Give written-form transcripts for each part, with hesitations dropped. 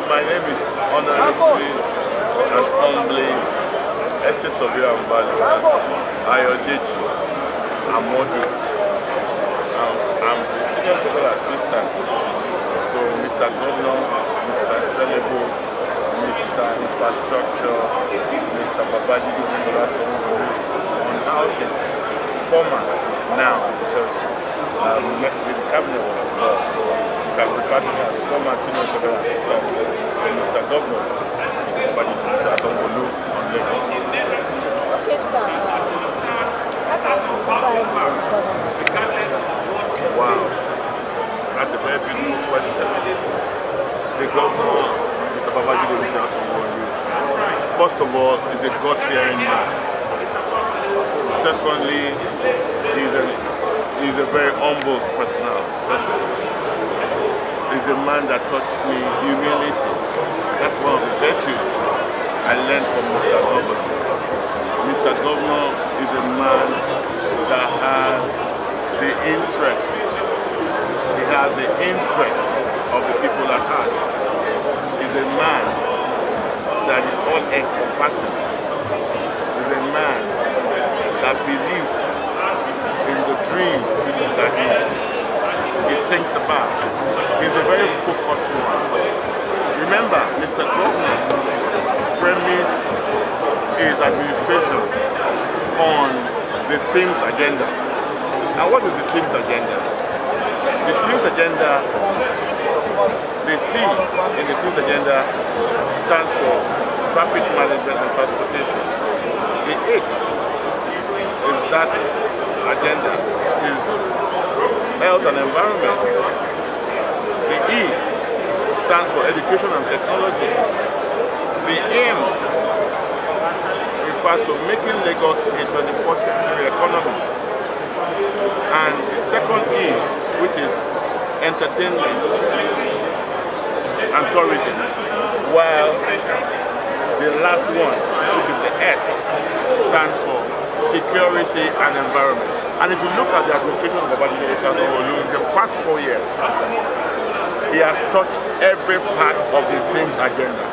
My name is honorably and humbly Estate Surveyor and Valuer Ayodeji, Amodu. I'm the Senior Special Assistant to Mr. Governor, Mr. Celebo, Mr. Infrastructure, Mr. Sanwolu'S on housing. Former now, because next to be the cabinet was involved, so you can refer to me as former Senior Special Assistant to Mr. Governor, Mr. Sanwolu'S on Lagos. Okay, sir. How can you describe the government? Wow, that's a very beautiful question. The governor, Mr. Sanwolu'S, first of all, is a God-fearing man. Secondly, he's a very humble person. He's a man that taught me humility. That's one of the virtues I learned from Mr. Governor. Mr. Governor is a man that has the interest. He has the interest of the people at heart. He's a man that is all-encompassing. He's a man that believes in the dream that he thinks about. He's a very focused one. Remember, Mr. Governor premised his administration on the theme's agenda. Now, what is the theme's agenda? The theme's agenda, the T in the theme's agenda stands for traffic management and transportation. The H in that agenda is health and environment. The E stands for education and technology. The M refers to making Lagos a 21st century economy. And the second E, which is entertainment and tourism, while the last one, which is the S, stands for security and environment. And if you look at the administration of Ayodeji in the past 4 years, he has touched every part of the theme's agenda.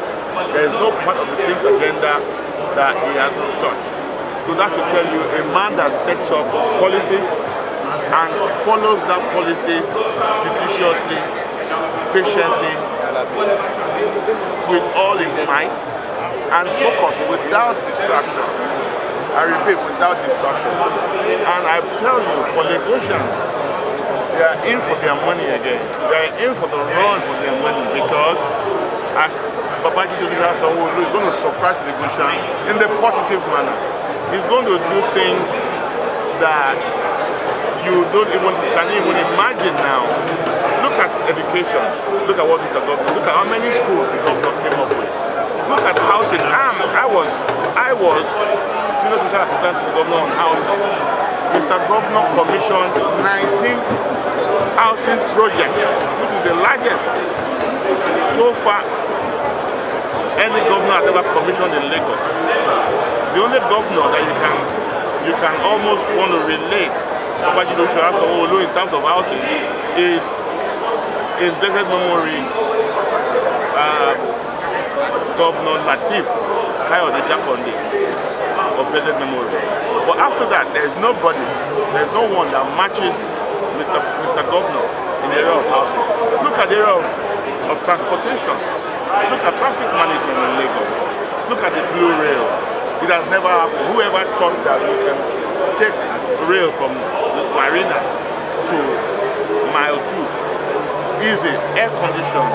There is no part of the theme's agenda that he has not touched. So that's to tell you, a man that sets up policies and follows that policies judiciously, patiently, with all his might, and focus without distraction. I repeat, without distraction. And I tell you, for Lagosians, they are in for their money again. They are in for the run for their money because Ayodeji is going to surprise Lagosians in the positive manner. He's going to do things that you can't even imagine now. Look at education. Look at what Mr. Governor. Look at how many schools the governor came up with. Look at housing. I was Senior Special Assistant to the Governor on housing. Mr. Governor commissioned 19 housing projects, which is the largest so far any governor has ever commissioned in Lagos. The only governor that you can almost want to relate Sanwolu'S in terms of housing is in blessed memory Governor Latif Ayodeji of blessed memory. But after that, there's no one that matches Mr. Governor in the area of housing. Look at the area of transportation. Look at traffic management in Lagos. Look at the Blue Rail. It has never happened. Whoever thought that we can take rail from Marina to Mile 2, easy, air-conditioned,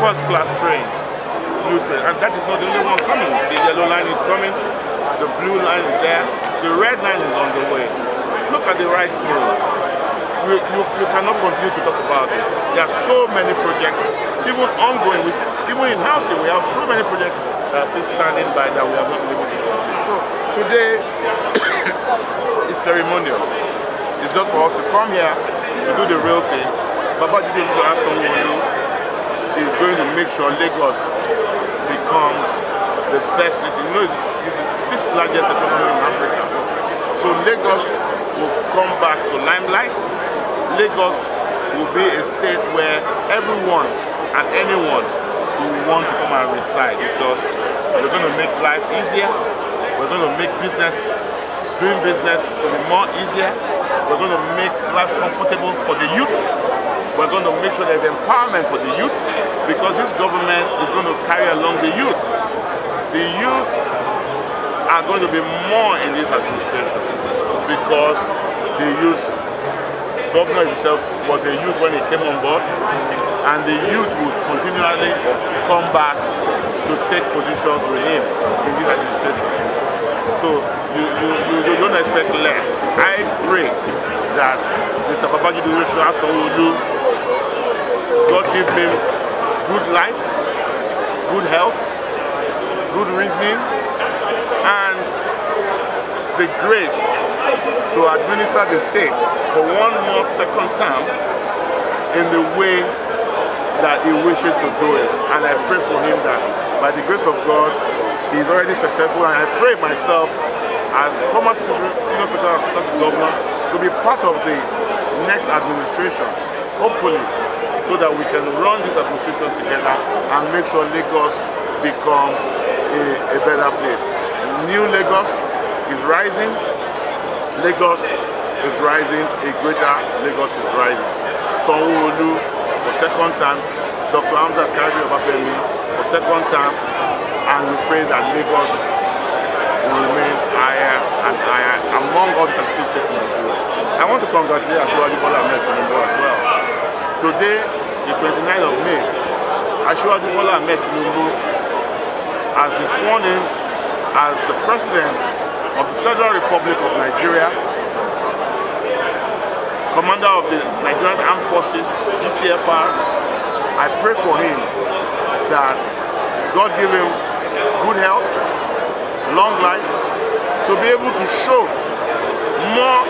first-class train, blue train, and that is not the only one coming. The yellow line is coming, the blue line is there, the red line is on the way. Look at the rice mill. You cannot continue to talk about it. There are so many projects, even ongoing. Even in housing, we have so many projects that are still standing by that we have not been able to complete. So today is ceremonial. It's just for us to come here to do the real thing. Ayodeji is going to make sure Lagos becomes the best city. You know, it's the 6th largest economy in Africa. So Lagos will come back to limelight. Lagos will be a state where everyone and anyone who want to come and reside, because we're going to make life easier. We're going to make doing business to be more easier. We're going to make life comfortable for the youth. We're going to make sure there's empowerment for the youth, because this government is going to carry along the youth. The youth are going to be more in this administration, because the youth, governor himself was a youth when he came on board, and the youth will continually come back to take positions with him in this administration. So you don't expect less. I pray that Mr. Ayodeji Sanwolu, God give him good life, good health, good reasoning, and the grace to administer the state for one more second term in the way that he wishes to do it. And I pray for him that by the grace of God, he is already successful, and I pray myself as former senior special assistant to governor to be part of the next administration, hopefully, so that we can run this administration together and make sure Lagos become a better place. New Lagos is rising. Lagos is rising. A greater Lagos is rising. Sanwolu for second time. Dr. Hamza Obafemi for second time. And we pray that Lagos will remain higher and higher among all the 36 states in Nigeria. I want to congratulate Ayodeji as well. Today, the 29th of May, Ayodeji has been sworn in as the President of the Federal Republic of Nigeria, Commander of the Nigerian Armed Forces, GCFR. I pray for him that God give him good health, long life, to be able to show more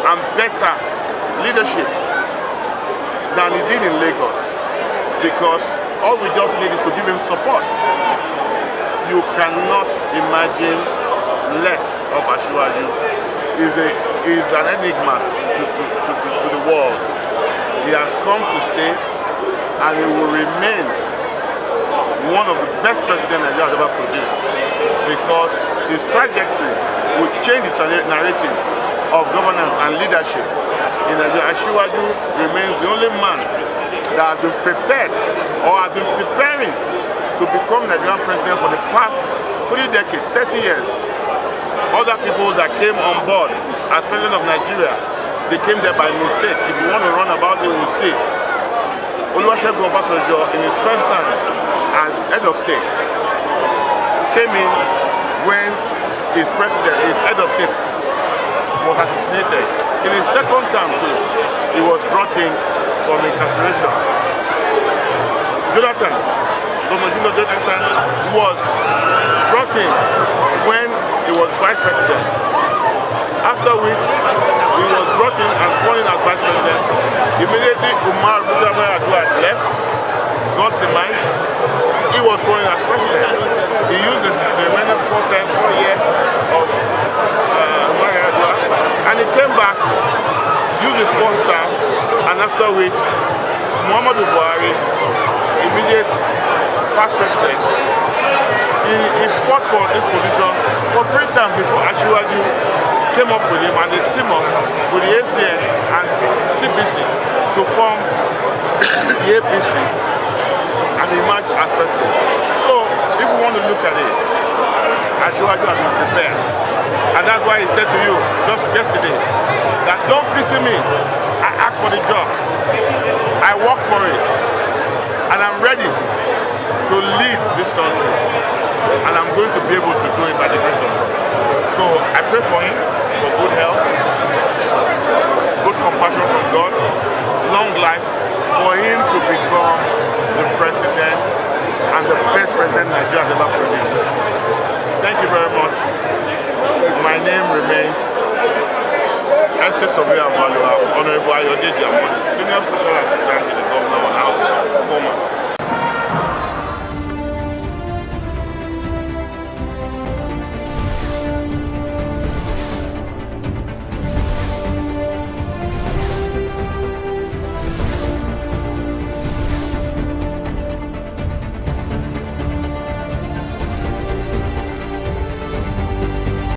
and better leadership than he did in Lagos, because all we just need is to give him support. You cannot imagine less of Ayodeji. He is an enigma to the world. He has come to stay, and he will remain one of the best presidents Nigeria has ever produced, because his trajectory will change the narrative of governance and leadership in Nigeria. Ayodeji remains the only man that has been prepared or has been preparing to become Nigerian president for the past 3 decades, 30 years. Other people that came on board as president of Nigeria, they came there by mistake. If you want to run about it, you will see. Olusegun Obasanjo, in his first time as head of state, came in when his head of state was assassinated. In his second term too, he was brought in from incarceration. Governor Jonathan was brought in when he was vice president, after which he was brought in and sworn in as vice president. Immediately Umar had left, got demised, he was sworn in as president. He used the remaining 4 years of Umar and he came back, used his fourth term, and after which Muhammadu Buhari, immediate past president, he fought for this position for 3 times before Ayodeji came up with him, and they team up with the ACN and CPC to form the APC and emerge as president. So, if you want to look at it, Ayodeji has been prepared. And that's why he said to you just yesterday that don't pity me. I asked for the job. I worked for it. And I'm ready to lead this country. And I'm going to be able to do it by the grace of God. So I pray for him for good health, good compassion from God, long life, for him to become the president and the best president Nigeria has ever produced. Thank you very much. My name remains Estate Surveyor Honorable Ayodeji Amodu, Senior Special Assistant to the Governor on Housing, former.